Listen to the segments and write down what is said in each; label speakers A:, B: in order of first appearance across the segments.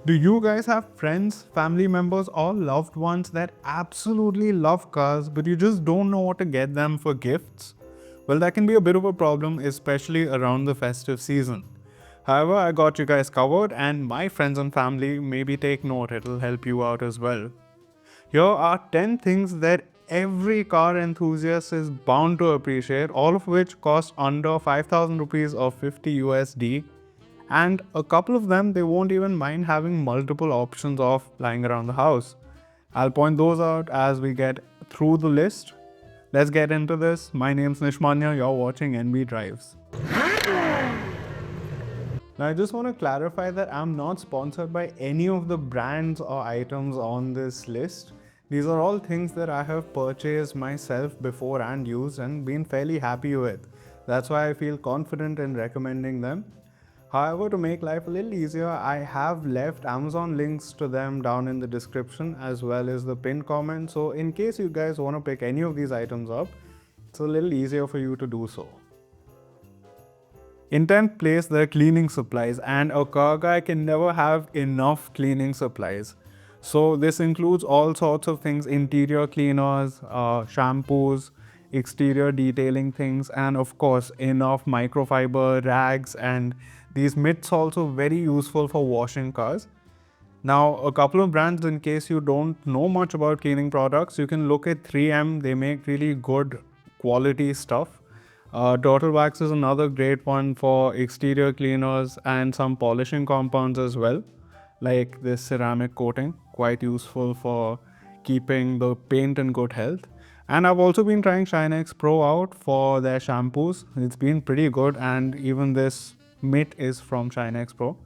A: Do you guys have friends, family members, or loved ones that absolutely love cars but you just don't know what to get them for gifts? Well, that can be a bit of a problem, especially around the festive season. However, I got you guys covered, and my friends and family, maybe take note, it'll help you out as well. Here are 10 things that every car enthusiast is bound to appreciate, all of which cost under 5,000 rupees or 50 USD. And a couple of them they won't even mind having multiple options of lying around the house. I'll point those out as we get through the list. Let's get into this. My name's Nishmanya, you're watching NB Drives. Now, I just want to clarify that I'm not sponsored by any of the brands or items on this list. These are all things that I have purchased myself before and used and been fairly happy with. That's why I feel confident in recommending them. However, to make life a little easier, I have left Amazon links to them down in the description as well as the pinned comment. So in case you guys want to pick any of these items up, it's a little easier for you to do so. In 10th place, there are cleaning supplies, and a car guy can never have enough cleaning supplies. So this includes all sorts of things: interior cleaners, shampoos, exterior detailing things, and of course enough microfiber rags, and these mitts also very useful for washing cars. Now, a couple of brands, in case you don't know much about cleaning products, you can look at 3M. They make really good quality stuff. Turtle wax is another great one for exterior cleaners and some polishing compounds as well, like this ceramic coating, quite useful for keeping the paint in good health. And I've also been trying Shinex Pro out for their shampoos. It's been pretty good, and even this mitt is from Shinex Pro.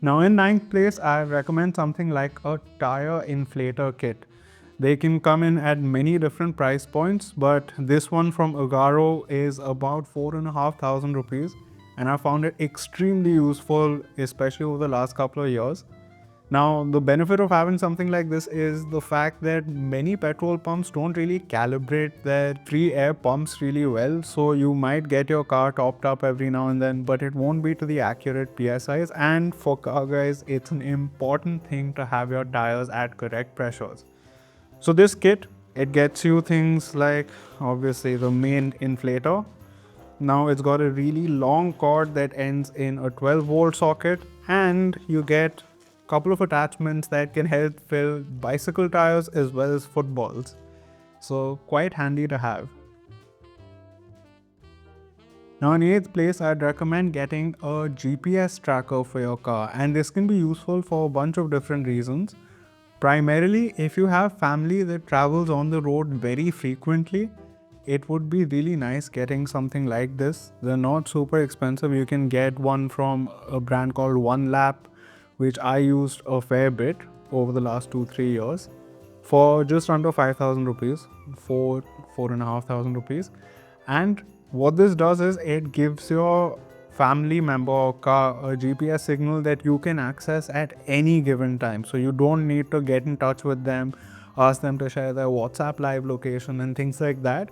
A: Now in 9th place, I recommend something like a tire inflator kit. They can come in at many different price points, but this one from Agaro is about 4,500 rupees, and I found it extremely useful, especially over the last couple of years. Now, the benefit of having something like this is the fact that many petrol pumps don't really calibrate their free air pumps really well. So you might get your car topped up every now and then, but it won't be to the accurate PSIs. And for car guys, it's an important thing to have your tires at correct pressures. So this kit, it gets you things like obviously the main inflator. Now it's got a really long cord that ends in a 12-volt socket, and you get couple of attachments that can help fill bicycle tires as well as footballs. So quite handy to have. Now in 8th place, I'd recommend getting a GPS tracker for your car, and this can be useful for a bunch of different reasons. Primarily, if you have family that travels on the road very frequently, it would be really nice getting something like this. They're not super expensive. You can get one from a brand called One Lap, which I used a fair bit over the last 2-3 years for just under 5,000 rupees, 4,500 rupees. And what this does is it gives your family member or car a GPS signal that you can access at any given time. So you don't need to get in touch with them, ask them to share their WhatsApp live location and things like that.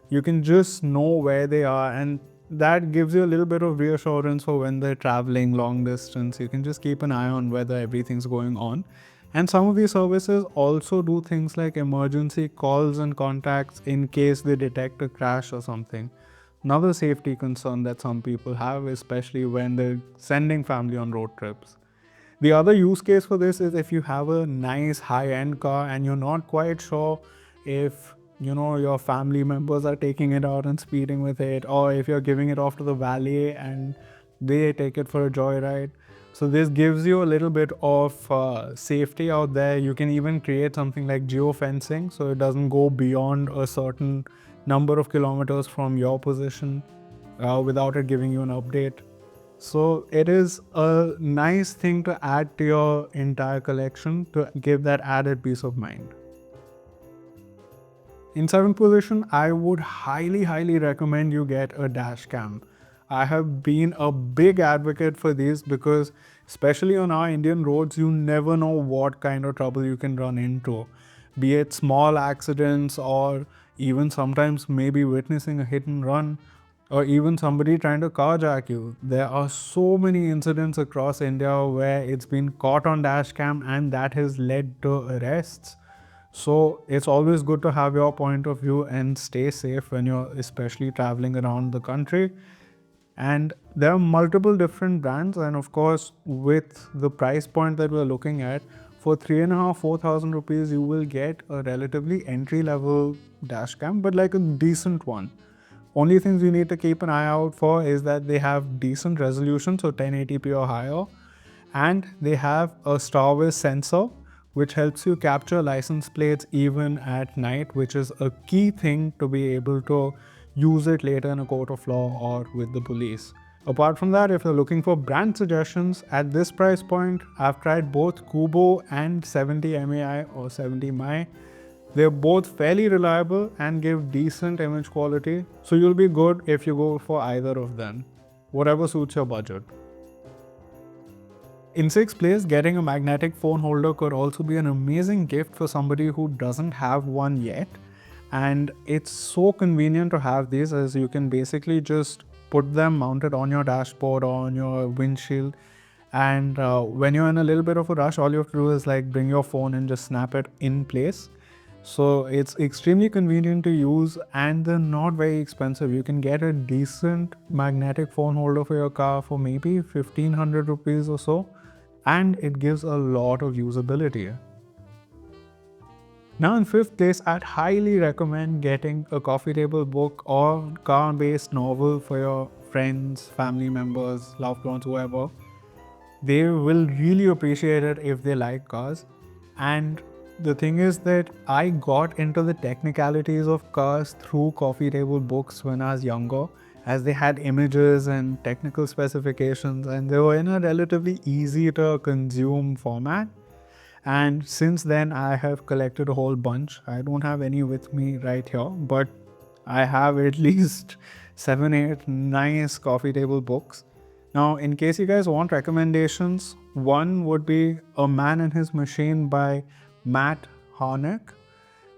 A: You can just know where they are, and that gives you a little bit of reassurance for when they're traveling long distance. You can just keep an eye on whether everything's going on. And some of these services also do things like emergency calls and contacts in case they detect a crash or something. Another safety concern that some people have, especially when they're sending family on road trips. The other use case for this is if you have a nice high-end car and you're not quite sure if your family members are taking it out and speeding with it, or if you're giving it off to the valet and they take it for a joyride. So this gives you a little bit of safety out there. You can even create something like geofencing, so it doesn't go beyond a certain number of kilometers from your position without it giving you an update. So it is a nice thing to add to your entire collection to give that added peace of mind. In 7th position, I would highly recommend you get a Dashcam. I have been a big advocate for these because especially on our Indian roads, you never know what kind of trouble you can run into. Be it small accidents or even sometimes maybe witnessing a hit and run. or even somebody trying to carjack you. There are so many incidents across India where it's been caught on dashcam and that has led to arrests. So it's always good to have your point of view and stay safe when you're especially traveling around the country. And there are multiple different brands, and of course, with the price point that we're looking at, for 3,500-4,000 rupees, you will get a relatively entry level dash cam, but like a decent one. Only things you need to keep an eye out for is that they have decent resolution, so 1080p or higher, and they have a Starwiz sensor which helps you capture license plates even at night, which is a key thing to be able to use it later in a court of law or with the police. Apart from that, if you're looking for brand suggestions at this price point, I've tried both Kubo and 70 MAI or 70 Mi. They're both fairly reliable and give decent image quality, so you'll be good if you go for either of them, whatever suits your budget. In sixth place, getting a magnetic phone holder could also be an amazing gift for somebody who doesn't have one yet. And it's so convenient to have these, as you can basically just put them mounted on your dashboard or on your windshield. And when you're in a little bit of a rush, all you have to do is like bring your phone and just snap it in place. So it's extremely convenient to use and they're not very expensive. You can get a decent magnetic phone holder for your car for maybe 1,500 rupees or so, and it gives a lot of usability. Now in fifth place, I'd highly recommend getting a coffee table book or car-based novel for your friends, family members, loved ones, whoever. They will really appreciate it if they like cars. And the thing is that I got into the technicalities of cars through coffee table books when I was younger, as they had images and technical specifications and they were in a relatively easy to consume format. And since then, I have collected a whole bunch. I don't have any with me right here, but I have at least 7, 8 nice coffee table books. Now, in case you guys want recommendations, one would be A Man and His Machine by Matt Harnack.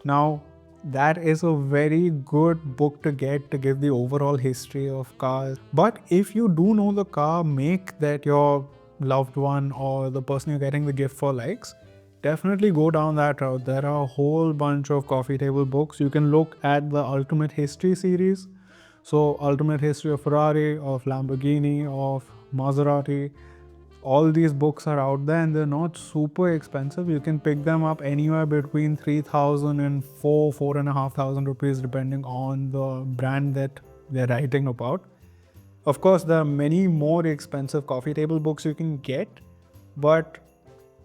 A: Now, that is a very good book to get to give the overall history of cars. But if you do know the car make that your loved one or the person you're getting the gift for likes, definitely go down that route. There are a whole bunch of coffee table books. You can look at the Ultimate History series. So Ultimate History of Ferrari, of Lamborghini, of Maserati. All these books are out there and they're not super expensive. You can pick them up anywhere between 3,000 and 4,500 rupees depending on the brand that they're writing about. Of course, there are many more expensive coffee table books you can get, but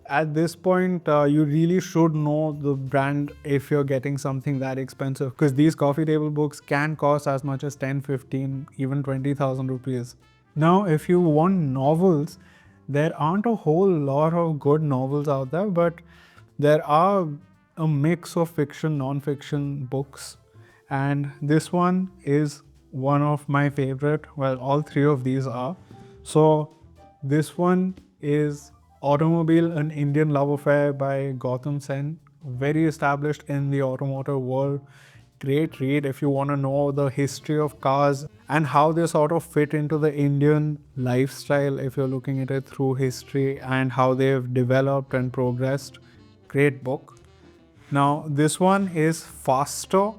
A: at this point, you really should know the brand if you're getting something that expensive, because these coffee table books can cost as much as 10, 15, even 20,000 rupees. Now, if you want novels, there aren't a whole lot of good novels out there, but there are a mix of fiction, non-fiction books. And this one is one of my favorite. Well, all three of these are. So this one is Automobile, an Indian Love Affair by Gautam Sen. Very established in the automotive world. Great read if you want to know the history of cars and how they sort of fit into the Indian lifestyle if you're looking at it through history and how they've developed and progressed. Great book. Now, this one is Faster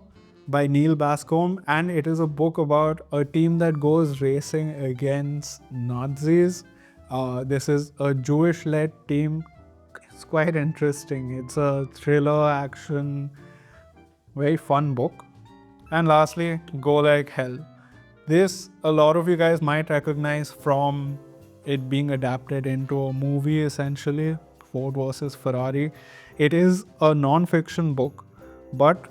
A: by Neil Bascombe, and it is a book about a team that goes racing against Nazis. This is a Jewish-led team. It's quite interesting. It's a thriller, action, very fun book. And lastly, Go Like Hell. This, a lot of you guys might recognize from it being adapted into a movie essentially, Ford versus Ferrari. It is a non-fiction book, but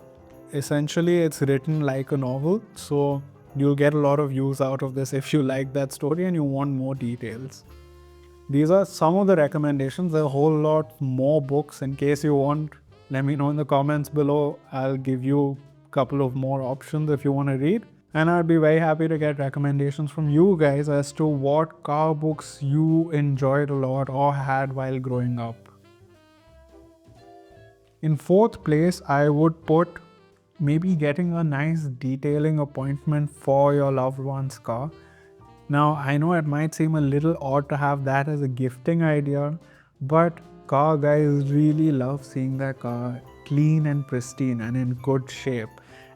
A: essentially it's written like a novel. So you'll get a lot of use out of this if you like that story and you want more details. These are some of the recommendations. There are a whole lot more books. In case you want, let me know in the comments below. I'll give you a couple of more options if you want to read. And I'd be very happy to get recommendations from you guys as to what car books you enjoyed a lot or had while growing up. In fourth place, I would put maybe getting a nice detailing appointment for your loved one's car. Now, I know it might seem a little odd to have that as a gifting idea, but car guys really love seeing their car clean and pristine and in good shape.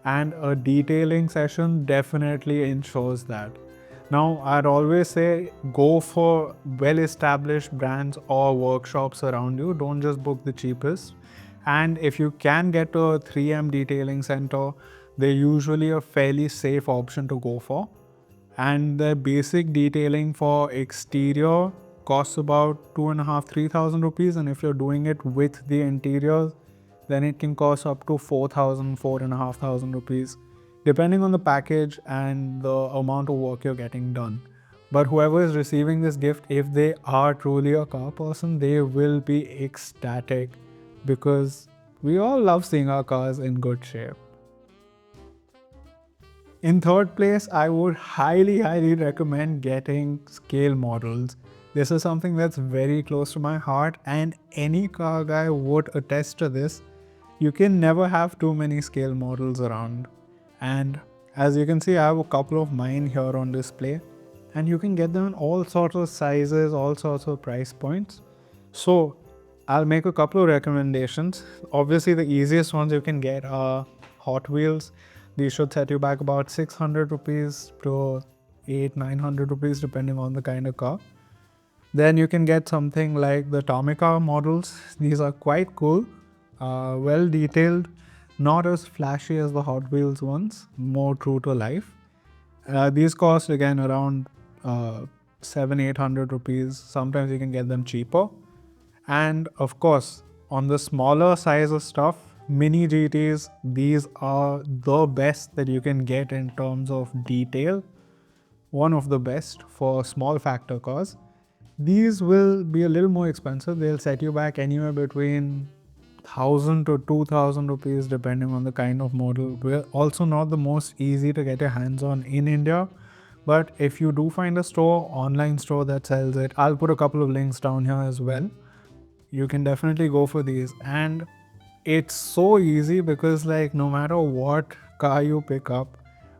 A: And a detailing session definitely ensures that. Now, I'd always say go for well established brands or workshops around you. Don't just book the cheapest. And if you can get to a 3M detailing center, they're usually a fairly safe option to go for. And the basic detailing for exterior costs about 2,500 to 3,000 rupees, and if you're doing it with the interior, then it can cost up to 4,000, 4,500 rupees, depending on the package and the amount of work you're getting done. But whoever is receiving this gift, if they are truly a car person, they will be ecstatic, because we all love seeing our cars in good shape. In third place, I would highly recommend getting scale models. This is something that's very close to my heart, and any car guy would attest to this. You can never have too many scale models around. And as you can see, I have a couple of mine here on display, and you can get them in all sorts of sizes, all sorts of price points. So, I'll make a couple of recommendations. Obviously, the easiest ones you can get are Hot Wheels. These should set you back about 600 rupees to 800-900 rupees, depending on the kind of car. Then you can get something like the Tomica models. These are quite cool, well detailed, not as flashy as the Hot Wheels ones, more true to life. These cost again around 700-800 rupees. Sometimes you can get them cheaper. And of course, on the smaller size of stuff, mini GTs, these are the best that you can get in terms of detail. One of the best for small factor cars. These will be a little more expensive. They'll set you back anywhere between 1,000 to 2,000 rupees, depending on the kind of model. We're also not the most easy to get your hands on in India. But if you do find a store, online store that sells it, I'll put a couple of links down here as well. You can definitely go for these. And it's so easy because, like, no matter what car you pick up,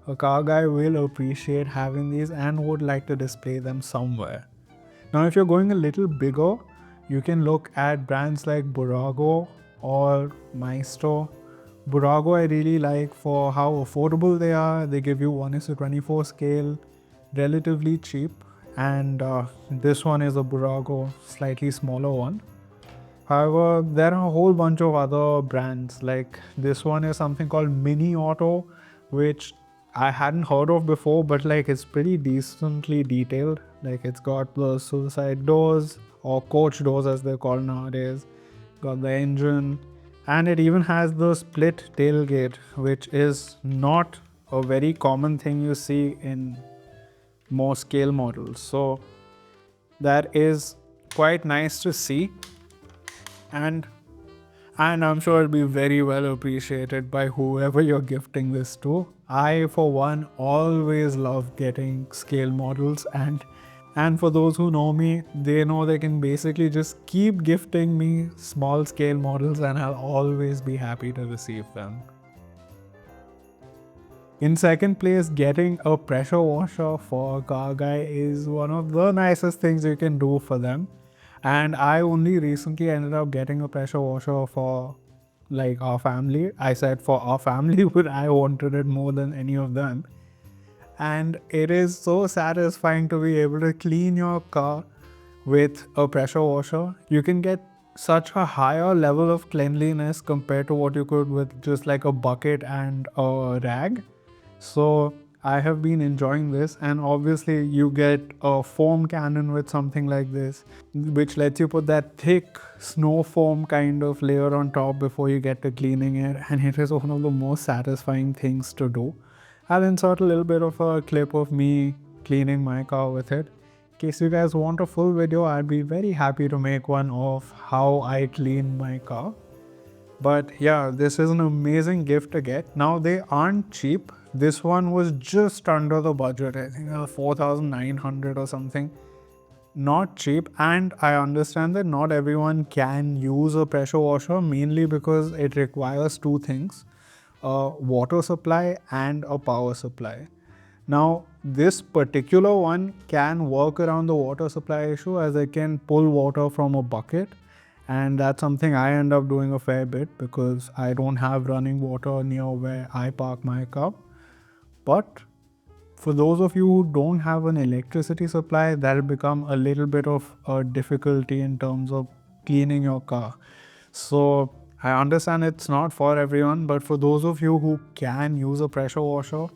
A: a car guy will appreciate having these and would like to display them somewhere. Now, if you're going a little bigger, you can look at brands like Burago or Maestro. Burago I really like for how affordable they are. They give you 1:24 scale, relatively cheap, and this one is a Burago, slightly smaller one. However, there are a whole bunch of other brands. Like this one is something called Mini Auto, which I hadn't heard of before, but like it's pretty decently detailed. Like it's got the suicide doors, or coach doors as they're called nowadays, got the engine, and it even has the split tailgate, which is not a very common thing you see in more scale models. So that is quite nice to see. and and I'm sure it'll be very well appreciated by whoever you're gifting this to. I, for one, always love getting scale models, and for those who know me, they know they can basically just keep gifting me small scale models, and I'll always be happy to receive them. In second place, getting a pressure washer for a car guy is one of the nicest things you can do for them. And I only recently ended up getting a pressure washer for like our family. I said for our family, but I wanted it more than any of them. And it is so satisfying to be able to clean your car with a pressure washer. You can get such a higher level of cleanliness compared to what you could with just like a bucket and a rag. So I have been enjoying this, and obviously you get a foam cannon with something like this, which lets you put that thick snow foam kind of layer on top before you get to cleaning it, and it is one of the most satisfying things to do. I'll insert a little bit of a clip of me cleaning my car with it. In case you guys want a full video, I'd be very happy to make one of how I clean my car. But yeah, this is an amazing gift to get. Now, they aren't cheap. This one was just under the budget. I think it was 4,900 or something. Not cheap. And I understand that not everyone can use a pressure washer, mainly because it requires two things. a water supply and a power supply. Now, this particular one can work around the water supply issue, as I can pull water from a bucket, and that's something I end up doing a fair bit because I don't have running water near where I park my car. But for those of you who don't have an electricity supply, that'll become a little bit of a difficulty in terms of cleaning your car. So I understand it's not for everyone, but for those of you who can use a pressure washer,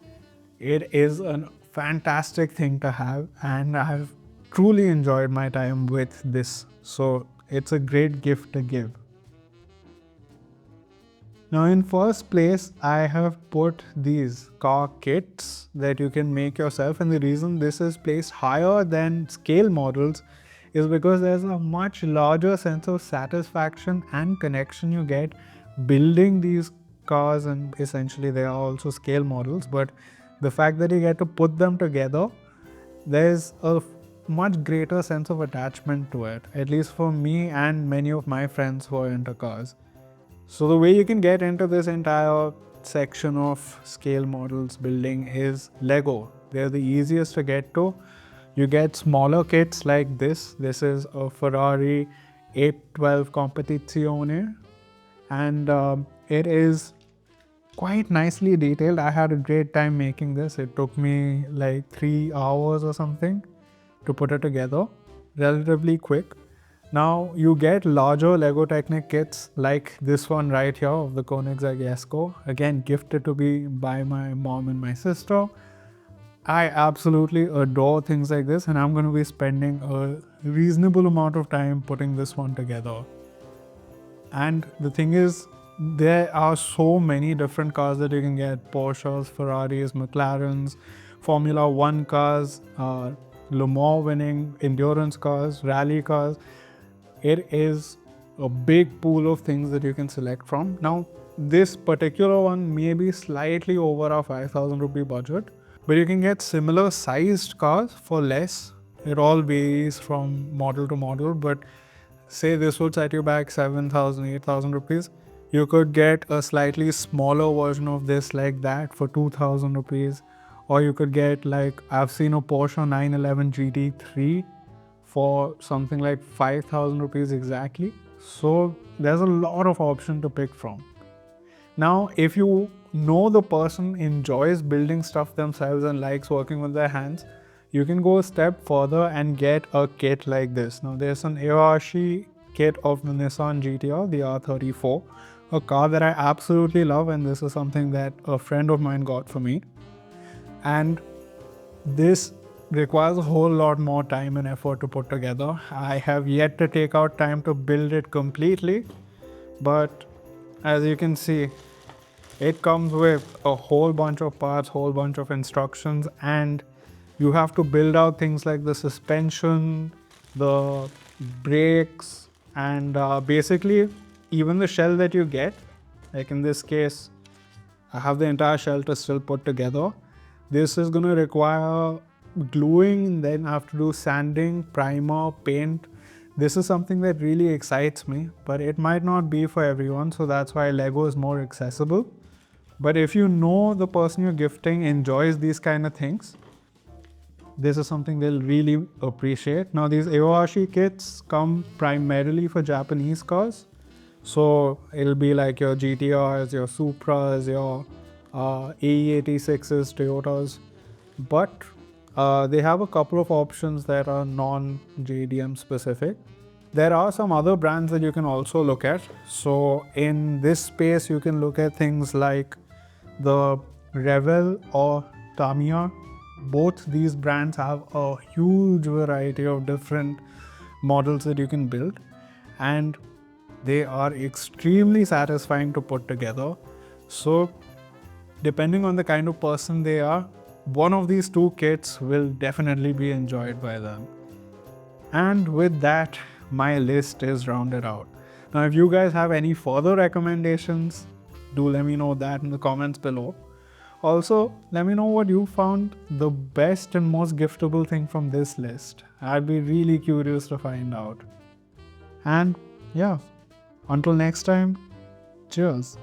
A: it is a fantastic thing to have, and I've truly enjoyed my time with this. So it's a great gift to give. Now, in first place, I have put these car kits that you can make yourself, and the reason this is placed higher than scale models is because there's a much larger sense of satisfaction and connection you get building these cars, and essentially they are also scale models, but the fact that you get to put them together, there's a much greater sense of attachment to it, at least for me and many of my friends who are into cars. So the way you can get into this entire section of scale models building is Lego. They're the easiest to get to. You get smaller kits like this. This is a Ferrari 812 Competizione, and it is quite nicely detailed. I had a great time making this. It took me like 3 hours or something to put it together, relatively quick. Now you get larger Lego Technic kits like this one right here of the Koenigsegg Jesko, again gifted to me by my mom and my sister. I absolutely adore things like this, and I'm going to be spending a reasonable amount of time putting this one together. And the thing is, there are so many different cars that you can get: Porsches, Ferraris, McLarens, Formula One cars, Le Mans winning endurance cars, rally cars. It is a big pool of things that you can select from. Now, this particular one may be slightly over our 5,000 rupee budget, but you can get similar sized cars for less. It all varies from model to model, but say this would set you back 7,000, 8,000 rupees. You could get a slightly smaller version of this like that for 2,000 rupees. Or you could get, like, I've seen a Porsche 911 GT3 for something like 5,000 rupees exactly. So there's a lot of option to pick from. Now, if you know the person enjoys building stuff themselves and likes working with their hands, you can go a step further and get a kit like this. Now, there's an Iwashi kit of the Nissan GTR, the R34, a car that I absolutely love, and this is something that a friend of mine got for me. And this requires a whole lot more time and effort to put together. I have yet to take out time to build it completely, but as you can see, it comes with a whole bunch of parts, whole bunch of instructions, and you have to build out things like the suspension, the brakes, and basically even the shell that you get. Like in this case, I have the entire shell to still put together. This is going to require gluing, then I have to do sanding, primer, paint. This is something that really excites me, but it might not be for everyone, so that's why Lego is more accessible. But if you know the person you're gifting enjoys these kind of things, this is something they'll really appreciate. Now, these Iwashi kits come primarily for Japanese cars. So it'll be like your GTRs, your Supras, your AE86s, Toyotas. But they have a couple of options that are non-JDM specific. There are some other brands that you can also look at. So in this space, you can look at things like the Revell or Tamiya. Both these brands have a huge variety of different models that you can build, and they are extremely satisfying to put together. So depending on the kind of person they are, one of these two kits will definitely be enjoyed by them. And with that, my list is rounded out. Now, if you guys have any further recommendations, do let me know that in the comments below. Also, let me know what you found the best and most giftable thing from this list. I'd be really curious to find out. And yeah, until next time, cheers.